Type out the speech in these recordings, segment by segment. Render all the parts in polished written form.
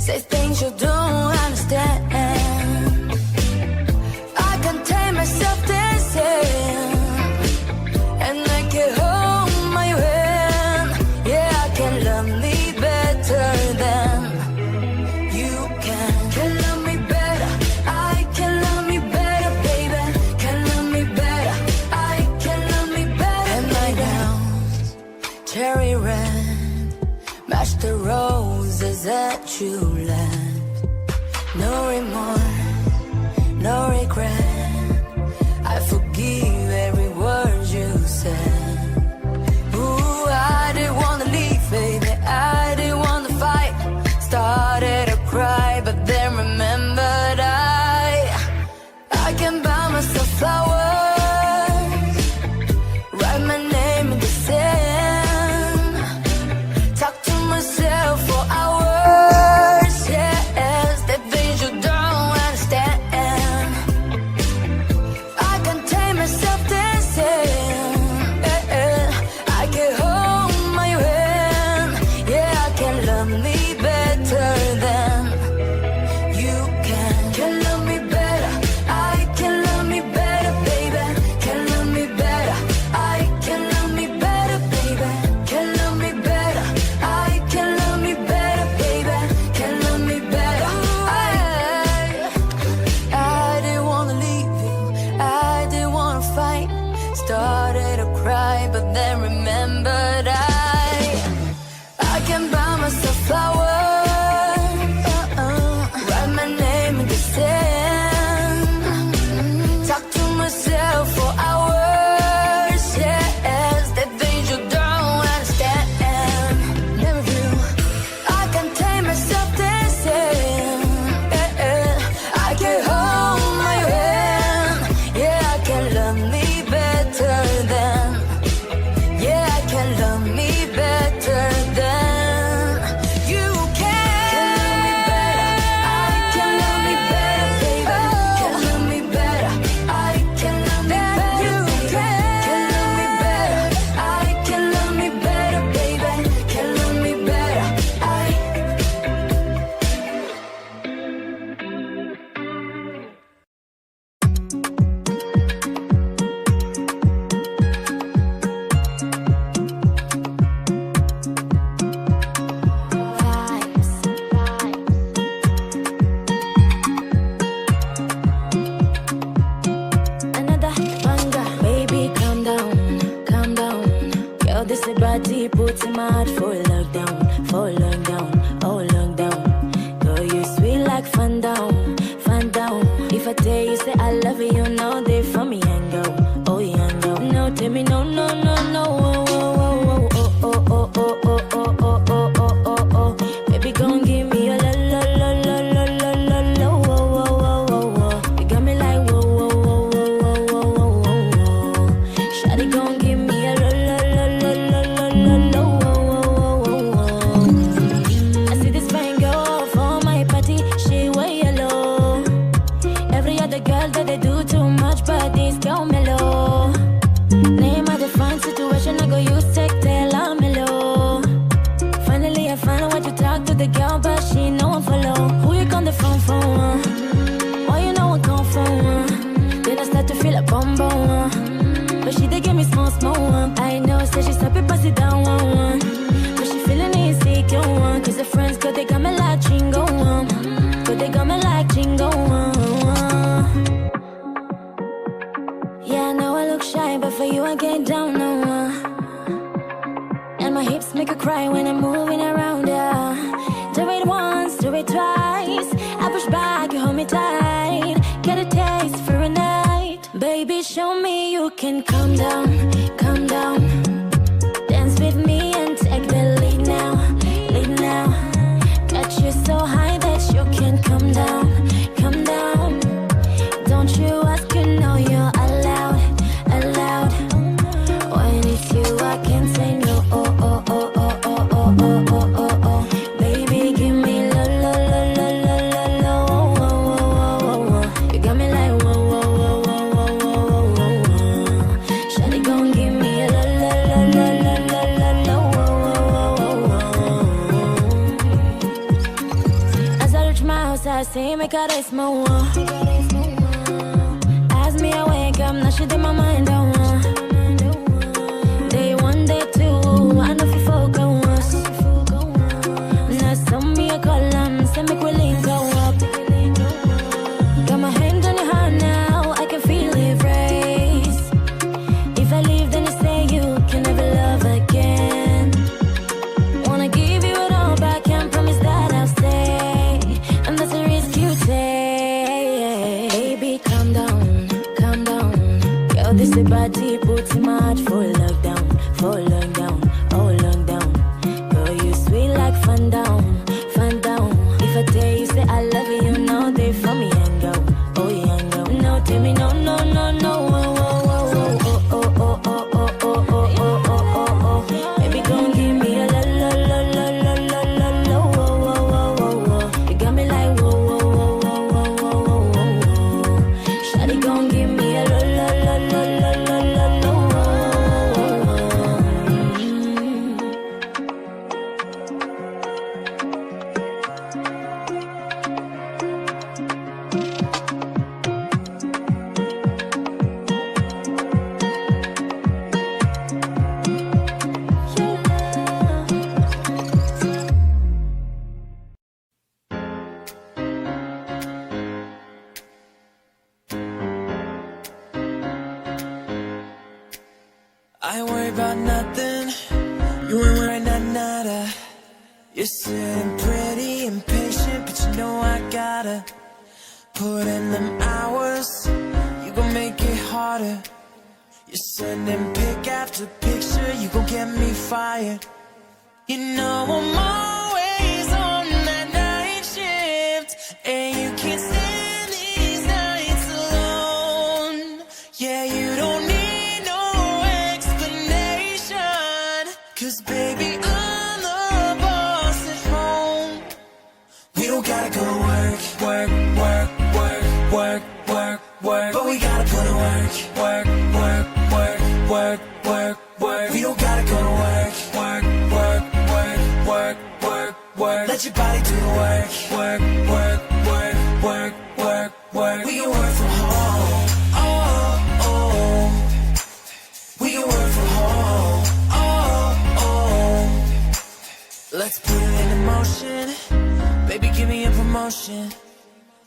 say things you don't understand. I can't take myself dancing, and I can hold my hand. Yeah, I can love me better than you can. Can love me better, I can love me better, baby. Can love me better, I can love me better. And my gowns, cherry red, match the roses that you left. No remorse, no regret, I forgive every word you said. Ooh, I didn't wanna leave, baby, I didn't wanna fight. Started to cry, but then remembered I can buy myself flowers, write my name in the sand, talk to myself for hours. Yes, the things you don't understand. I can take myself dancing, I can hold my hand. Yeah, I can love me better than you can. Can love me better, I can love me better, baby. Can love me better, I can love me better, baby. Can love me better, I can love me better, baby. Can love me better. I didn't wanna leave you, I didn't wanna fight. Started to cry, but then remembered I can buy myself flowers, write my name in the sand, talk to myself for hours. Yes, the things you don't understand. Never knew I can take myself dancing, I can hold my hand. Yeah, I can love me better than, yeah, I can love me better than you can. Can love me better, I can love me better, baby. Can love me better, I can love me better. You can love me better, I can love me better, baby. Can love me better, another banger. Baby, calm down, calm down. Girl, this is body puts him out for lockdown, oh lockdown. Girl, you sweet like fun down, fun down. If I tell you say I love you, you know they for me and go, oh yeah, go. No, tell me no, no, no, no. Oh, oh, oh, oh, oh, oh, oh, oh, oh, oh, oh, oh. Baby, gon' give me a la la la la la la la la. Oh, oh, oh, oh, oh. You got me like whoa, whoa, whoa, whoa, whoa, whoa, whoa. Shawty gon' give me a la la la la la la la la. Oh, oh, oh, oh. I see this fine girl for my party, she wear yellow. Every other girl that they do too much, but this girl mellow. Name of the fine situation, I go use tech, tell I'm mellow. Finally I find out what you talk to the girl, but she no one follow. Who you on the phone for? Why you know I come from? Then I start to feel a bum bum. But she dey give me small small one. I know, say she stop it, pass it down one. But she feeling insecure one. Cause her friends, cause they got me like chingo one. Cause they got me like chingo one. Yeah, I know I look shy, but for you I get down no one. And my hips make her cry when I'm moving around, yeah. Do it once, do it twice. I push back, you hold me tight. Get a taste for a night. Baby, show me you can calm down, calm down. Dance with me and take the lead now, lead now. Got you so high that you can come down, come down. Don't you ask, you know you're allowed, allowed. When it's you, I can't say no. Oh, oh, oh, oh, oh, oh, oh, oh, oh, oh. Baby, give me la la la la la la la. Oh, oh, oh, oh, oh, oh. You got me like whoa, whoa, whoa, whoa, whoa, whoa, whoa, whoa. Shawty gon' give me a la la la la la la la la. Oh, oh, oh, oh, oh. outside, say make her rest my one. As me I wake up, now she did my mind down. Day one, day two, I know if you focus. Now send me a call, say make we link go up. Got my hand on your heart now, I can feel it race. If I leave, then you say you can never love again. Wanna give you it all back, can't promise that I'll stay. And that's a risk you take. Baby, calm down, calm down. Girl, this is body, put too much for lockdown, for long down, oh long down. Girl, you sweet like fun down, fun down. If I tell you, say I love you, you know they for me and go, oh yeah, go. No, tell me no, no, no, no, oh, oh, oh, oh, oh, oh, oh, oh, oh, oh, oh, oh, oh, oh. Baby, gon' give me a la la la la la la la la, oh, oh, oh, oh, oh. You got me like whoa, whoa, whoa, whoa, whoa, whoa, whoa, whoa. Shawty gon' give me a la la la la la la la la, oh, oh, oh. I ain't worried about nothing. You ain't worried about nada. You're sitting pretty impatient, but you know I gotta put in them hours. You gon' make it harder. You're sending pic after picture. You gon' get me fired. You know I'm always on that night shift, and you can't stand these nights alone. Yeah, you don't need no explanation, 'cause baby, I'm the boss at home. We don't gotta go to work, work, work, work, work, work, work, but we gotta put in work, work, work, work, work, work, work. We don't gotta go to work, work, work, work, work, work, work. Let your body do the work, work, work, work, work, work, work. We can work from home, oh, oh. We can work from home, oh, oh. Let's put it into motion, baby, give me a promotion.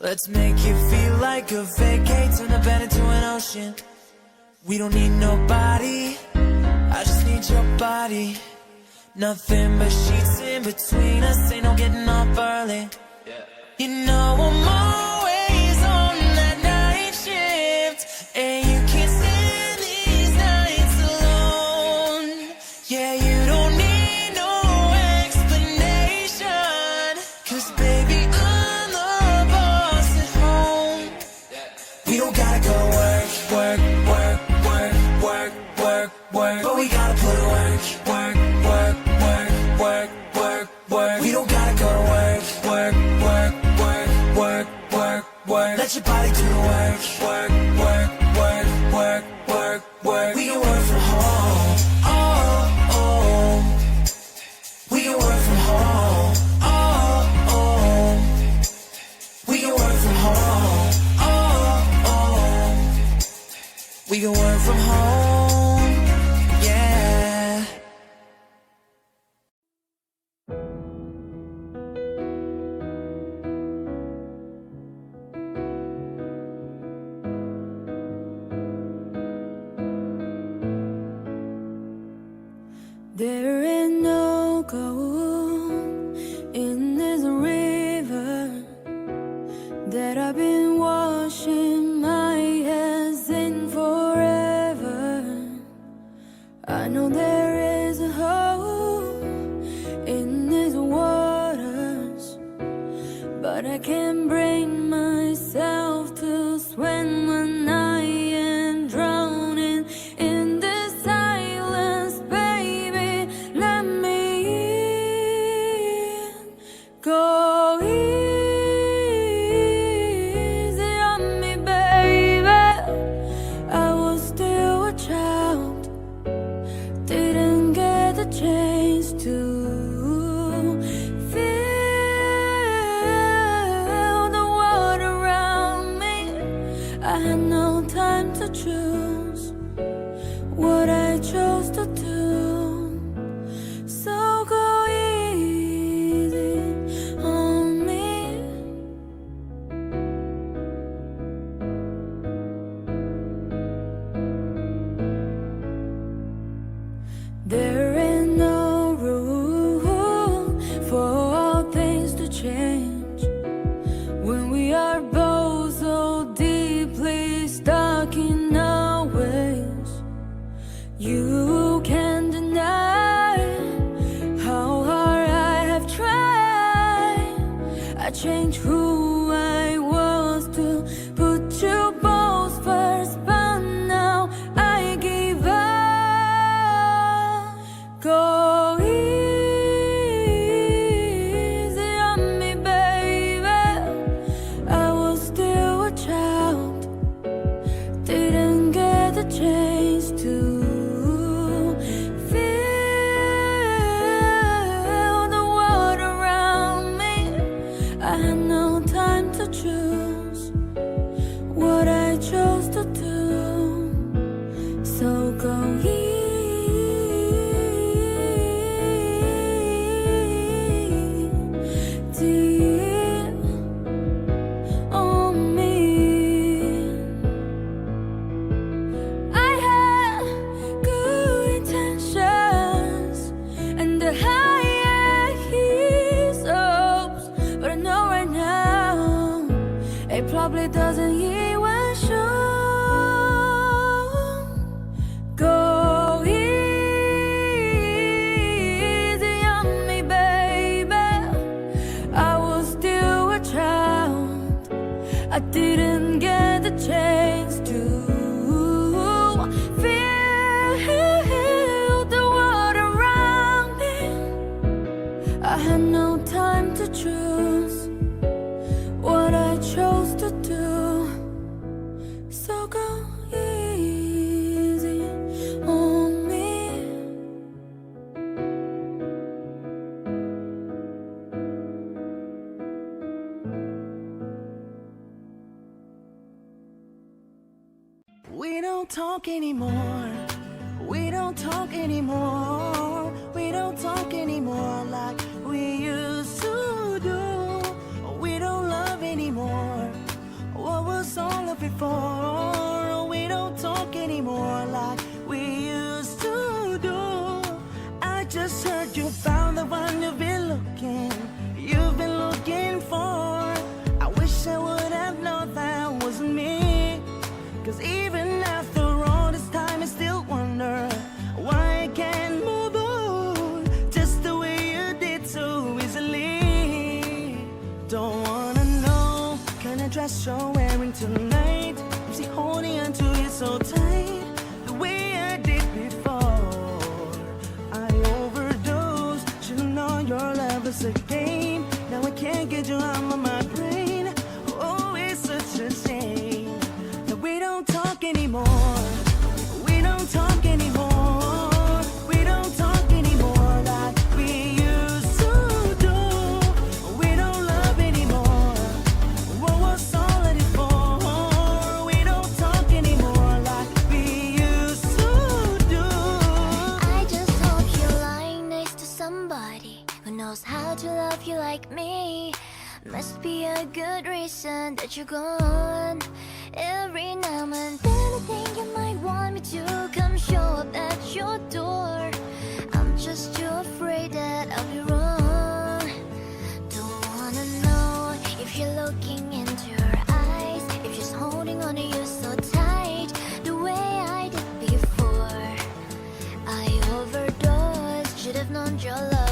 Let's make it feel like a vacate, turn the bed into an ocean. We don't need nobody, I just need your body. Nothing but sheets in between us, ain't no getting up early. You know I'm always on that night shift, and you can't stand these nights alone. Yeah, you don't need no explanation, 'cause baby, I'm the boss at home. We don't gotta go work, work, work, work, work, work, work, but we gotta put in work, work, work, work, work, work, work. We don't gotta go to work, work, work, work, work, work, work. Let your body do the work, work, work, work, work, work, work. We can work from home, oh, oh. We can work from home, oh, oh. We can work from home, oh, oh. We can work from home, yeah. There is no gold in this river that I've been washing my hands in forever. I know there is a hope in these waters, but I can't bring myself to swim when I am drowning in this silence. Baby, let me in. Go easy on me, baby. I was still a child, didn't get the chance to feel to choose what I chose to do. So go easy on me. There ain't no rule for all things to change when we are both so deeply stuck in our ways. You can't deny how hard I have tried. I changed who I was to put you both first, but now I give up. Go easy on me, baby. I was still a child, didn't get the chance to feel the world around me. I had no time to choose what I chose to do. So go easy on me. I had good intentions and the highest hopes, but I know right now it probably doesn't even show. Go easy on me, baby. I was still a child, I didn't get the chance to feel the world around me. I had no time to choose what I chose to do. So go easy on me. We don't talk anymore. We don't talk anymore. We don't talk anymore like we used to do. We don't love anymore. What was all of it for? We don't talk anymore like we used to do. I just heard you found the one you've been looking for. I wish I would have known that wasn't me. 'Cause even after all this time I still wonder why I can't move on just the way you did so easily. Don't wanna know kind of dress you're wearing tonight. I'm still holding on to you so tight the way I did before. I overdosed, should've known your love was a game. Now I can't get you out of my brain. Oh, it's such a shame that we don't talk anymore. We don't talk anymore. We don't talk anymore like we used to do. We don't love anymore. What was all of it for? We don't talk anymore like we used to do. I just hope you're lying next to somebody who knows how to love you like me. Must be a good reason that you're gone. Every now and then I think you might want me to come show up at your door. I'm just too afraid that I'll be wrong. Don't wanna know if you're looking into her eyes, if she's holding on to you so tight the way I did before. I overdosed, should have known your love